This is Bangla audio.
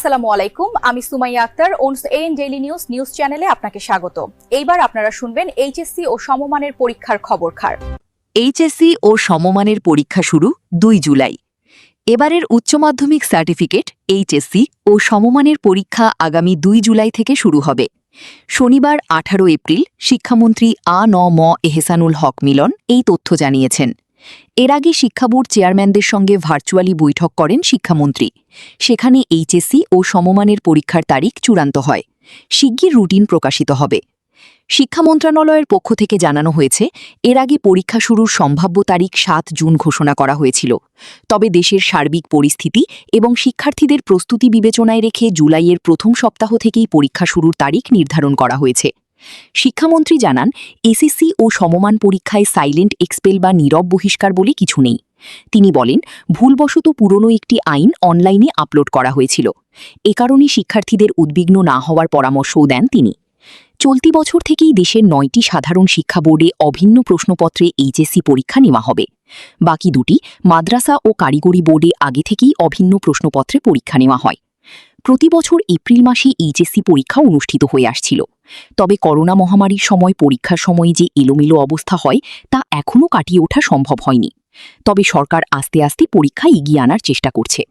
আসসালামু আলাইকুম, আমি সুমাইয়া আক্তার। ওনস এএন ডেইলি নিউজ চ্যানেলে আপনাকে স্বাগত। এইবার আপনারা শুনবেন এইচএসসি ও সমমানের পরীক্ষার খবরখার। এইচএসসি ও সমমানের পরীক্ষা শুরু ২ জুলাই। এবারের উচ্চ মাধ্যমিক সার্টিফিকেট এইচএসসি ও সমমানের পরীক্ষা আগামী ২ জুলাই থেকে শুরু হবে। শনিবার ১৮ এপ্রিল শিক্ষামন্ত্রী আ.ন.ম এহসানুল হক মিলন এই তথ্য জানিয়েছেন। এর আগে শিক্ষা বোর্ড চেয়ারম্যানদের সঙ্গে ভার্চুয়ালি বৈঠক করেন শিক্ষামন্ত্রী। সেখানে এইচএসসি ও সমমানের পরীক্ষার তারিখ চূড়ান্ত হয়। শিগগির রুটিন প্রকাশিত হবে। শিক্ষা মন্ত্রণালয়ের পক্ষ থেকে জানানো হয়েছে, এর আগে পরীক্ষা শুরুর সম্ভাব্য তারিখ ৭ জুন ঘোষণা করা হয়েছিল। তবে দেশের সার্বিক পরিস্থিতি এবং শিক্ষার্থীদের প্রস্তুতি বিবেচনায় রেখে জুলাইয়ের প্রথম সপ্তাহ থেকেই পরীক্ষা শুরুর তারিখ নির্ধারণ করা হয়েছে। শিক্ষামন্ত্রী জানান, এসএসসি ও সমমান পরীক্ষায় সাইলেন্ট এক্সপেল বা নীরব বহিষ্কার বলে কিছু নেই। তিনি বলেন, ভুলবশত পুরনো একটি আইন অনলাইনে আপলোড করা হয়েছিল। এ কারণে শিক্ষার্থীদের উদ্বিগ্ন না হওয়ার পরামর্শও দেন তিনি। চলতি বছর থেকেই দেশের ৯টি সাধারণ শিক্ষা বোর্ডে অভিন্ন প্রশ্নপত্রে এইচএসসি পরীক্ষা নেওয়া হবে। বাকি দুটি মাদ্রাসা ও কারিগরি বোর্ডে আগে থেকেই অভিন্ন প্রশ্নপত্রে পরীক্ষা নেওয়া হয়। প্রতি বছর এপ্রিল মাসে এইচএসসি পরীক্ষা অনুষ্ঠিত হয়ে আসছিল। তবে করোনা মহামারীর সময় পরীক্ষার সময় যে এলোমেলো অবস্থা হয় তা এখনও কাটিয়ে ওঠা সম্ভব হয়নি। তবে সরকার আস্তে আস্তে পরীক্ষা এগিয়ে আনার চেষ্টা করছে।